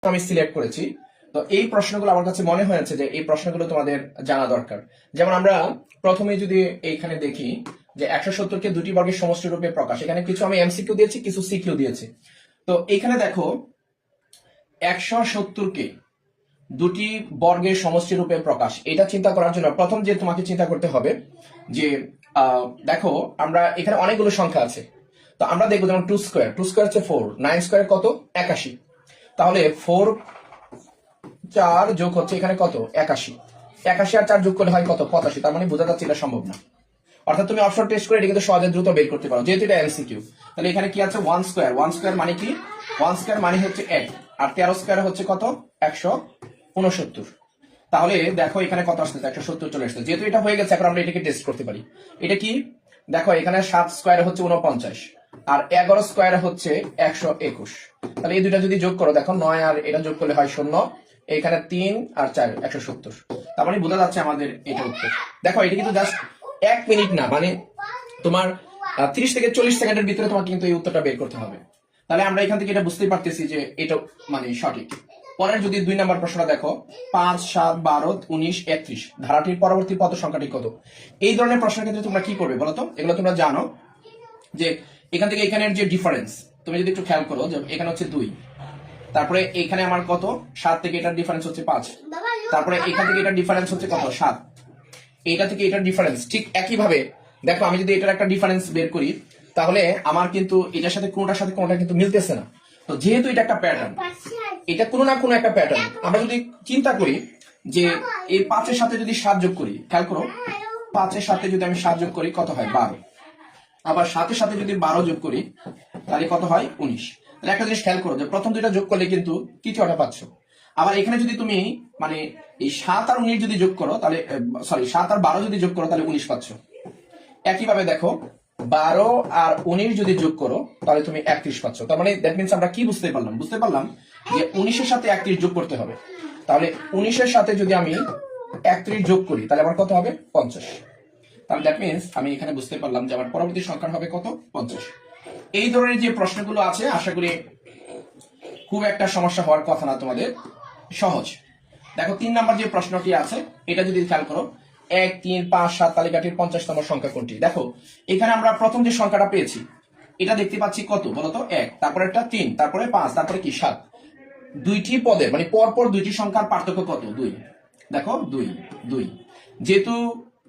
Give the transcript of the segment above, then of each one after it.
আমি সিলেক্ট করেছি। তো এই প্রশ্নগুলো আমার কাছে মনে হয়েছে যে এই প্রশ্নগুলো তোমাদের জানা দরকার। যেমন আমরা প্রথমে যদি এইখানে দেখি যে 170 কে দুটি বর্গের সমষ্টি রূপে প্রকাশ, এখানে কিছু আমি এমসিকিউ দিয়েছি, কিছু সিকিউ দিয়েছি। তো এইখানে দেখো 170 কে দুটি বর্গের সমষ্টি রূপে প্রকাশ, এটা চিন্তা করার জন্য প্রথম যে তোমাকে চিন্তা করতে হবে যে দেখো আমরা এখানে অনেকগুলো সংখ্যা আছে। তো আমরা দেখবো যেমন 2 স্কোয়ার, 2 স্কোয়ার হচ্ছে 4, 9 স্কোয়ার কত 81, তাহলে 4 4 যোগ হচ্ছে এখানে কত 81, 81 আর 4 যোগ করলে হয় কত 85, তার মানে বোঝা যাচ্ছে এটা সম্ভব না। অর্থাৎ তুমি অপশন টেস্ট করে এটা কিন্তু সহজে দ্রুত বের করতে পারো, যেহেতু এটা এমসিকিউ। তাহলে এখানে কি আছে 1 স্কোয়ার, 1 স্কোয়ার মানে কি 1 স্কোয়ার মানে হচ্ছে 1, আর 13 স্কোয়ার হচ্ছে কত 169। তাহলে দেখো এখানে কত আসছে 170 চলে আসছে। যেহেতু এটা হয়ে গেছে, এখন আমরা এটাকে টেস্ট করতে পারি। এটা কি দেখো এখানে 7 স্কোয়ার হচ্ছে 49, আর 11 স্কোয়ার হচ্ছে 121। তাহলে এই দুইটা যদি যোগ করো দেখো 9 আর এটা যোগ করলে হয় 0, এখানে 3 আর 4 170। তার মানে বোঝা যাচ্ছে আমাদের এটা উত্তর। দেখো এটা কিন্তু জাস্ট 1 মিনিট না, মানে তোমার 30 থেকে 40 সেকেন্ডের ভিতরে তোমাকে কিন্তু এই উত্তরটা বের করতে হবে। তাহলে আমরা এখান থেকে এটা বুঝতেই পারতেছি যে এটা মানে সঠিক। পরের যদি 2 নম্বর প্রশ্নটা দেখো 5 7 12 19 31 ধারাটির পরবর্তী পদ সংখ্যাটি কত। এই ধরনের প্রশ্নের ক্ষেত্রে তোমরা কি করবে বলো তো? এগুলো তোমরা জানো যে এখান থেকে এখানের যে ডিফারেন্স, তুমি যদি একটু খেয়াল করো যে এখানে হচ্ছে 2, তারপরে এখানে আমার কত 7 থেকে এটার ডিফারেন্স হচ্ছে 5, তারপরে এখান থেকে এটার ডিফারেন্স হচ্ছে কত 7, এইটা থেকে এটার ডিফারেন্স ঠিক একইভাবে। দেখো আমি যদি এটার একটা ডিফারেন্স বের করি, তাহলে আমার কিন্তু এটার সাথে কোনোটার সাথে কোনোটা কিন্তু মিলতেছে না। তো যেহেতু এটা একটা প্যাটার্ন, এটা কোনো না কোনো একটা প্যাটার্ন, আমরা যদি চিন্তা করি যে এই 5-এর সাথে যদি 7 যোগ করি, খেয়াল করো 5-এর সাথে যদি আমি 7 যোগ করি কত হয় 12, আবার 7-এর সাথে যদি 12 যোগ করি তাহলে কত হয় 19। তাহলে একটা জিনিস খেয়াল করো যে প্রথম দুইটা যোগ করলে কিন্তু তৃতীয়টা পাচ্ছ। আবার এখানে যদি তুমি মানে এই 7 আর 19 যদি যোগ করো তাহলে সরি 7 আর 12 যদি যোগ করো তাহলে 19 পাচ্ছ। একইভাবে দেখো 12 আর 19 যদি যোগ করো তাহলে তুমি 31 পাচ্ছ। তার মানে দ্যাট মিন্স আমরা কি বুঝতে পারলাম যে 19-এর সাথে 31 যোগ করতে হবে। তাহলে 19-এর সাথে যদি আমি 31 যোগ করি তাহলে আমার কত হবে 50। তাহলে দ্যাট মিন্স আমি এখানে বুঝতে পারলাম যে আমার পরবর্তী সংখ্যা হবে কত 50। এই ধরনের যে প্রশ্নগুলো আছে আশা করি খুব একটা সমস্যা হওয়ার কথা না, তোমাদের সহজ। দেখো 3 নাম্বার যে প্রশ্নটি আছে এটা যদি খেয়াল করো 1 3 5 7 তালিকাটির 50তম সংখ্যা কোনটি। দেখো এখানে আমরা প্রথম যে সংখ্যাটা পেয়েছি এটা দেখতে পাচ্ছি কত বলতো 1, তারপরে একটা 3, তারপরে 5, তারপরে কি 7। দুইটি পদের মানে পরপর দুইটি সংখ্যার পার্থক্য কত 2। দেখো 2 2, যেহেতু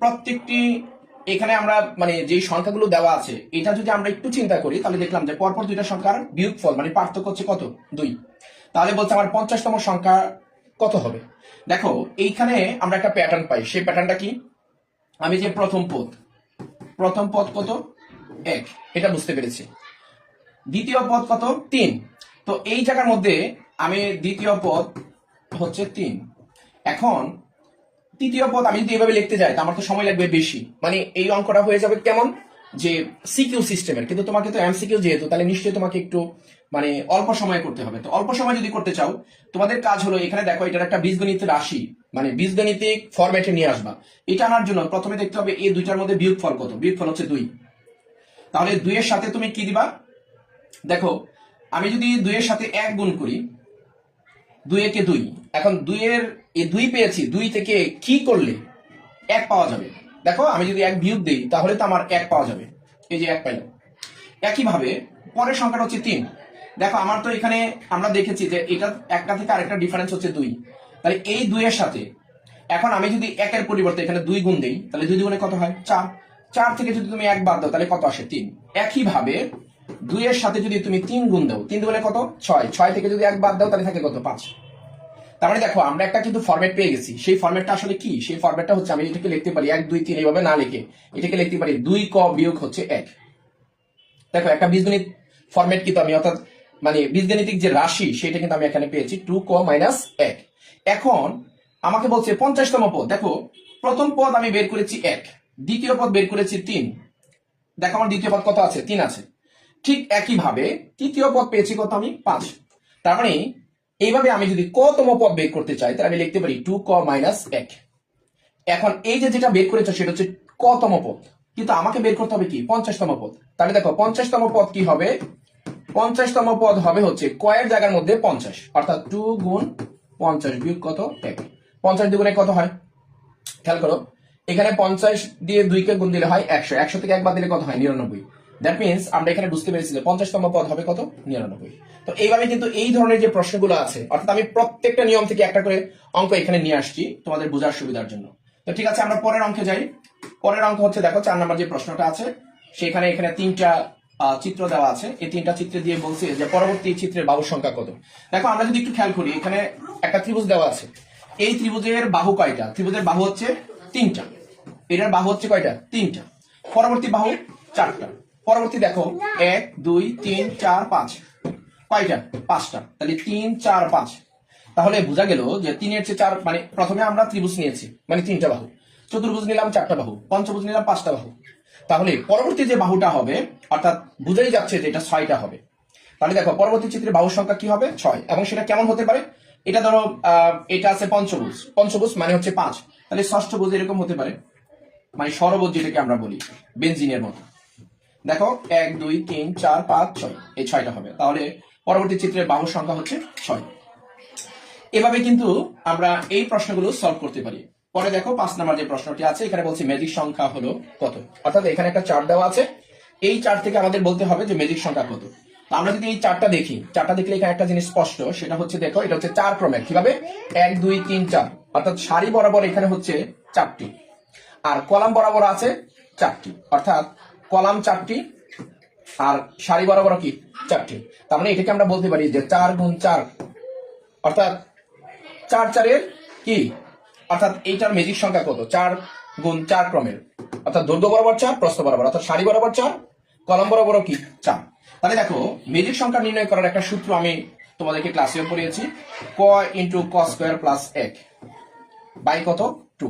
প্রত্যেকটি এখানে আমরা মানে যে সংখ্যাগুলো দেওয়া আছে এটা যদি আমরা একটু চিন্তা করি তাহলে দেখলাম যে পরপর দুইটা সংখ্যার বিয়োগফল মানে পার্থক্য হচ্ছে কত 2। তাহলে বলছে আমার 50তম সংখ্যা কত হবে। দেখো এইখানে আমরা একটা প্যাটার্ন পাই, সেই প্যাটার্নটা কি আমি যে প্রথম পদ কত 1 এটা বুঝতে পেরেছি, দ্বিতীয় পদ কত 3। তো এই জায়গার মধ্যে আমি দ্বিতীয় পদ হচ্ছে 3, এখন তৃতীয় পদ আমি যদি এভাবে লিখতে যাই তা আমার তো সময় লাগবে বেশি, মানে এই অঙ্কটা হয়ে যাবে কেমন যে সিকিউ সিস্টেমের, কিন্তু তোমাকে তো এমসিকিউ যেহেতু তাহলে নিশ্চয়ই তোমাকে একটু মানে অল্প সময় করতে হবে। তো অল্প সময় যদি করতে চাও তোমাদের কাজ হলো এখানে দেখো এটার একটা বীজগণিত রাশি মানে বীজগণিতিক ফরম্যাটে নিয়ে আসবা। এটা আনার জন্য প্রথমে দেখতে হবে এই দুইটার মধ্যে বিয়োগফল কত, বিয়োগফল হচ্ছে 2। তাহলে 2 এর সাথে তুমি কি দিবা, দেখো আমি যদি 2 এর সাথে 1 গুণ করি 2 একে 2, এখন 2 এর এই 2 পেয়েছি, 2 থেকে কি করলে 1 পাওয়া যাবে। দেখো আমি যদি 1 বিয়োগ দিই তাহলে তো আমার 1 পাওয়া যাবে, এই যে 1 পাইলাম। একইভাবে পরের সংখ্যাটা হচ্ছে 3। দেখো আমার তো এখানে আমরা দেখেছি যে এটা একটা থেকে আরেকটা ডিফারেন্স হচ্ছে 2, তাহলে এই 2 এর সাথে এখন আমি যদি 1 এর পরিবর্তে এখানে 2 গুণ দেই তাহলে 2 গুণে কত হয় 4, 4 থেকে যদি তুমি 1 বাদ দাও তাহলে কত আসে 3। একইভাবে 2 এর সাথে যদি তুমি 3 গুণ দাও 3 গুণে কত 6, 6 থেকে যদি 1 বাদ দাও তাহলে থাকে কত 5। তার মানে দেখো আমরা একটা কিন্তু ফরম্যাট পেয়ে গেছি, সেই ফরম্যাটটা আসলে কি, সেই ফরম্যাটটা হচ্ছে আমি এটাকে লিখতে পারি 1 2 3 এইভাবে না লিখে এটাকে লিখতে পারি 2 ক বিয়োগ হচ্ছে 1। দেখো একটা বীজগণিত ফরম্যাট কিন্তু আমি অর্থাৎ মানে বীজগণিতিক যে রাশি সেটা কিন্তু আমি এখানে পেয়েছি 2 ক মাইনাস 1। এখন আমাকে বলছে 50তম পদ, দেখো প্রথম পদ আমি বের করেছি 1, দ্বিতীয় পদ বের করেছি 3, দেখো আমার দ্বিতীয় পদ কত আছে 3 আছে। ঠিক একইভাবে তৃতীয় পদ পেয়েছি কত আমি 5। তার মানে এইভাবে আমি যদি কতম পদ বের করতে চাই তাহলে আমি লিখতে পারি 2 ক মাইনাস 1। এখন এই যে যেটা বের করেছো সেটা হচ্ছে কতম পদ, কিন্তু আমাকে বের করতে হবে কি 50তম পদ। তাহলে দেখো 50তম পদ কি হবে 50তম পদ হবে হচ্ছে কয়ের জায়গার মধ্যে 50, অর্থাৎ 2 গুণ 50 বিয়োগ কত 1। 50 দুগুণে কত হয় খেয়াল করো, এখানে 50 দিয়ে 2 কে গুণ দিলে হয় 100, 100 থেকে 1 বাদ দিলে কত হয় 99। দ্যাট মিনস আমরা এখানে বুঝতে পেরেছি যে 50তম পদ হবে কত 99। তো এইভাবে কিন্তু এই ধরনের যে প্রশ্নগুলো আছে, অর্থাৎ আমি প্রত্যেকটা নিয়ম থেকে একটা করে অঙ্ক এখানে নিয়ে আসছি তোমাদের বোঝার সুবিধার জন্য। তো ঠিক আছে, আমরা পরের অঙ্কে যাই। পরের অঙ্ক হচ্ছে দেখো 4 নম্বর যে প্রশ্নটা আছে সেখানে এখানে 3টা চিত্র দেওয়া আছে। এই 3টা চিত্রে দিয়ে বলছে যে পরবর্তী চিত্রের বাহুর সংখ্যা কত। দেখো আমরা যদি একটু খেয়াল করি, এখানে একটা ত্রিভুজ দেওয়া আছে। এই ত্রিভুজের বাহু কয়টা? ত্রিভুজের বাহু হচ্ছে 3টা। এটার বাহু হচ্ছে কয়টা? 3টা। পরবর্তী বাহু 4টা। পরবর্তী দেখো 1 2 3 4 5, কয়টা? 5টা। তাহলে 3 4 5। তাহলে বোঝা গেল যে 3 এর চেয়ে 4, মানে প্রথমে আমরা ত্রিভুজ নিয়েছি মানে 3টা বাহু, চতুর্ভুজ নিলাম 4টা বাহু, পঞ্চভুজ নিলাম 5টা বাহু। তাহলে পরবর্তী যে বাহুটা হবে, অর্থাৎ বুঝাই যাচ্ছে যে এটা 6টা হবে। তাহলে দেখো পরবর্তী চিত্রের বাহুর সংখ্যা কি হবে? 6। এবং সেটা কেমন হতে পারে? এটা ধরো এটা আছে পঞ্চভুজ, পঞ্চভুজ মানে হচ্ছে 5, তাহলে ষষ্ঠভুজ এরকম হতে পারে, মানে ষড়ভুজ যেটাকে আমরা বলি বেনজিনের মতো। দেখো 1 2 3 4 5 6, এই 6টা হবে। তাহলে পরবর্তী চিত্রের বাহুর সংখ্যা হচ্ছে 6। এভাবে কিন্তু আমরা এই প্রশ্নগুলো সলভ করতে পারি। পরে দেখো 5 নম্বর যে প্রশ্নটি আছে, এখানে বলছি ম্যাজিক সংখ্যা হলো কত। অর্থাৎ এখানে একটা চার্ট দেওয়া আছে, এই চার্ট থেকে আমাদের বলতে হবে যে ম্যাজিক সংখ্যা কত। তো আমরা যদি এই চার্টটা দেখি, চার্টটা দেখলে এখানে একটা জিনিস স্পষ্ট, সেটা হচ্ছে দেখো এটা হচ্ছে 4 ক্রমের। কিভাবে? 1 2 3 4, অর্থাৎ সারি বরাবর এখানে হচ্ছে 4টি, আর কলাম বরাবর আছে 4টি, অর্থাৎ কলাম 4টি আর সারি বরাবর কি 4টি। তার মানে এটাকে আমরা বলতে পারি যে 4 গুণ 4, অর্থাৎ 4 4 এর কি, অর্থাৎ এইটার ম্যাজিক সংখ্যা কত? 4 গুণ 4 ক্রমের, অর্থাৎ দৈর্ঘ্য বরাবর 4, প্রস্থ বরাবর, অর্থাৎ সারি বরাবর 4, কলাম বরাবর কি 4। তাহলে দেখো ম্যাজিক সংখ্যা নির্ণয় করার একটা সূত্র আমি তোমাদেরকে ক্লাসেও পড়িয়েছি, ক ইন্টু ক স্কোয়ার প্লাস 1 বাই কত 2।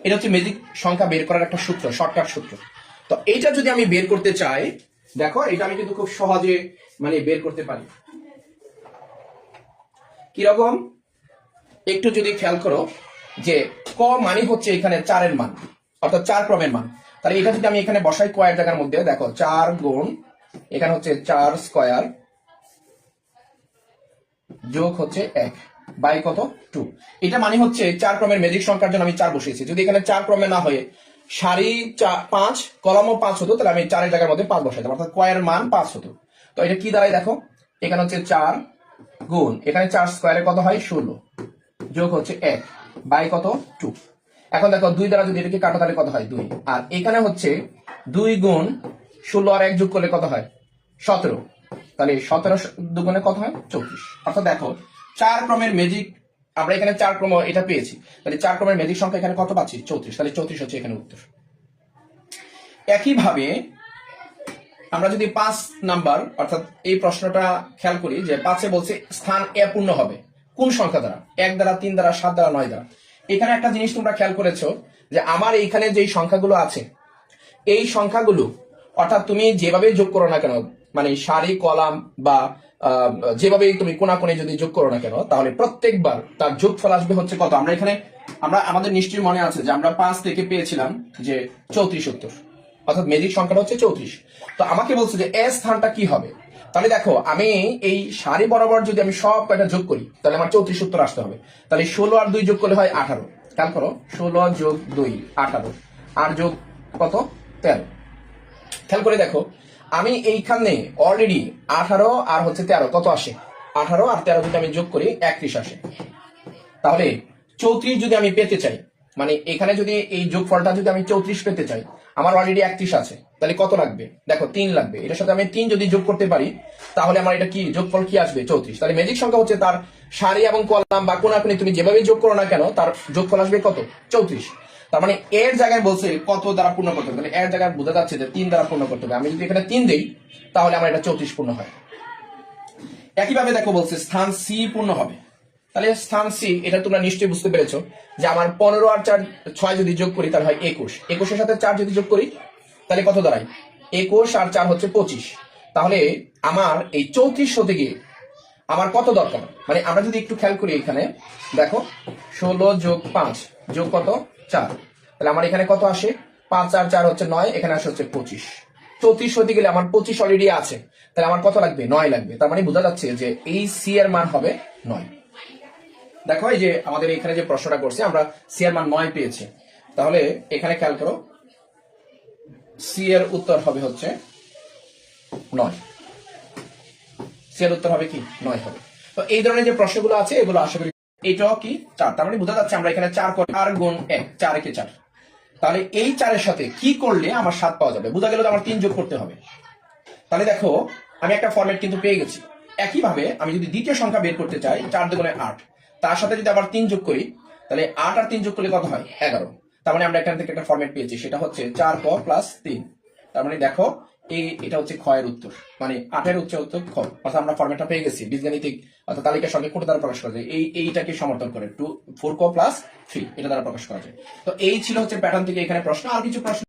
এটা হচ্ছে ম্যাজিক সংখ্যা বের করার একটা সূত্র, শর্টকাট সূত্র। তো এইটা যদি আমি বের করতে চাই, দেখো এটা আমি কিন্তু খুব সহজে মানে বের করতে পারি। কিরকম? একটু যদি খেয়াল করো যে ক মানে হচ্ছে এখানে 4 এর মান, অর্থাৎ 4 ক্রমের মান। তাহলে এটা যদি আমি এখানে বসাই কয়ের জায়গার মধ্যে, দেখো 4 গুণ এখানে হচ্ছে 4 স্কয়ার যোগ হচ্ছে 1 বাই কত 2। এটা মানে হচ্ছে 4 ক্রমের ম্যাজিক সংখ্যার জন্য আমি 4 বসিয়েছি। যদি এখানে 4 ক্রমে না হয়ে সারি 5 কলামও 5 হতো, তাহলে আমি 4 এর জায়গার মধ্যে 5 বসাইতাম, অর্থাৎ কয়ের মান 5 হতো। তো এটা কি দাঁড়ায় দেখো, এখানে হচ্ছে 4 গুণ এখানে 4 স্কয়ারে কত হয় 16 যোগ হচ্ছে 1 বাই কত 2। এখন দেখো 2 দ্বারা যদি এটাকে কাটো তাহলে কত হয় 2, আর এখানে হচ্ছে 2 গুণ 16 আর 1 যোগ করলে কত হয় 17, তাহলে 17 দুগুণে কত হয় 34। অর্থাৎ দেখো 4 ক্রমের ম্যাজিক আমরা এখানে 4 ক্রম এটা পেয়েছি, তাহলে 4 ক্রমের ম্যাজিক সংখ্যা এখানে কত পাচ্ছি 34, তাহলে 34 হচ্ছে এখানে উত্তর। একইভাবে আমরা যদি 5 নাম্বার অর্থাৎ এই প্রশ্নটা খেয়াল করি যে 5 এ বলছে স্থান এ পূর্ণ হবে কোন সংখ্যা দ্বারা? 1 দ্বারা, 3 দ্বারা, 7 দ্বারা, 9 দ্বারা। এখানে একটা জিনিস তোমরা খেয়াল করেছো যে আমার এইখানে যে সংখ্যাগুলো আছে, এই সংখ্যাগুলো অর্থাৎ তুমি যেভাবে যোগ করো না কেন, মানে সারি কলাম বা যেভাবে তুমি কোনাকুনি যদি যোগ করো না কেন, তাহলে প্রত্যেকবার তার যোগফল আসবে হচ্ছে কত। আমরা এখানে আমাদের নিশ্চয়ই মনে আছে যে আমরা 5 থেকে পেয়েছিলাম যে 34 উত্তর, অর্থাৎ ম্যাজিক সংখ্যাটা হচ্ছে 34। তো আমাকে বলছে যে এ স্থানটা কি হবে। তাহলে দেখো আমি এই সারি বরাবর যদি আমি সব কয়টা যোগ করি তাহলে আমার 34 উত্তর আসতে হবে। তাহলে 16 আর 2 যোগ করলে হয় 18। খেয়াল করো 16 যোগ 2 18, আর যোগ কত 13। খেয়াল করে দেখো আমি এইখানে অলরেডি 18 আর হচ্ছে 13 কত আসে, 18 আর 13 যদি আমি যোগ করি 31 আসে। তাহলে 34 যদি আমি পেতে চাই, মানে এখানে যদি এই যোগফলটা যদি আমি 34 পেতে চাই, আমার অলরেডি 31 আছে, তাহলে কত লাগবে দেখো 3 লাগবে। এটার সাথে আমি 3 যদি যোগ করতে পারি তাহলে আমার এটা কি যোগফল কি আসবে 34। তাহলে ম্যাজিক সংখ্যা হচ্ছে তার সারি এবং কলাম বা কোনাকুনি তুমি যেভাবে যোগ করো না কেন তার যোগফল আসবে কত 34। তার মানে এর জায়গায় বলছে কত দ্বারা পূর্ণ করতে হবে, এর জায়গায় বোঝা যাচ্ছে যে 3 দ্বারা পূর্ণ করতে হবে। আমি যদি এখানে 3 দেই তাহলে আমার এটা 34 পূর্ণ হয়। একইভাবে দেখো বলছে স্থান সি পূর্ণ হবে। তাহলে স্থান সি এটা তোমরা নিশ্চয়ই বুঝতে পেরেছো যে আমার 15 আর 4 6 যদি যোগ করি তাহলে হয় 21, 21 এর সাথে 4 যদি যোগ করি তাহলে কত দাঁড়ায় 21 আর 4 হচ্ছে 25। তাহলে আমার এই 34 হতে গিয়ে আমার কত দরকার, মানে আমরা যদি একটু খেয়াল করি এখানে দেখো 16 যোগ 5 যোগ কত 4, তাহলে আমার এখানে কত আসে 5 আর 4 হচ্ছে 9, এখানে আসে হচ্ছে 25। 34 হতে গেলে আমার 25 অলরেডি আছে, তাহলে আমার কত লাগবে? 9 লাগবে। তার মানে বোঝা যাচ্ছে যে এই সি এর মান হবে 9। দেখো এই যে আমাদের এখানে যে প্রশ্নটা করছে, আমরা সি এর মান 9 পেয়েছি। তাহলে এখানে খেয়াল করো, সি এর উত্তর হবে হচ্ছে 9। সি এর উত্তর হবে কি? 9 হবে। তো এই ধরনের যে প্রশ্নগুলো আছে এগুলো আশা করি, এটাও কি 4। তার মানে বোঝা যাচ্ছে আমরা এখানে 4 গুণ 1, 4 একে 4। তাহলে এই 4 এর সাথে কি করলে আমার 7 পাওয়া যাবে? বোঝা গেল যে আমার 3 যোগ করতে হবে। তাহলে দেখো আমি একটা ফরম্যাট কিন্তু পেয়ে গেছি। একইভাবে আমি যদি দ্বিতীয় সংখ্যা বের করতে চাই, 4 দুগুণে 8, তার সাথে যদি আবার 3 যোগ করি, তাহলে 8 আর 3 যোগ করলে কত হয়? 11। তার মানে আমরা এখান থেকে একটা ফরম্যাট পেয়েছি, সেটা হচ্ছে 4 ক প্লাস 3। তার মানে দেখো এটা হচ্ছে খ এর উত্তর, মানে 8 এর উত্তর খ। অর্থাৎ আমরা ফরম্যাটটা পেয়ে গেছি বীজগাণিতিক অর্থাৎ তালিকার সঙ্গে কোনটা দ্বারা প্রকাশ করা যায়? এইটাকে সমর্থন করে 4 ক প্লাস 3, এটা দ্বারা প্রকাশ করা যায়। তো এই ছিল হচ্ছে প্যাটার্ন থেকে এখানে প্রশ্ন। আর কিছু প্রশ্ন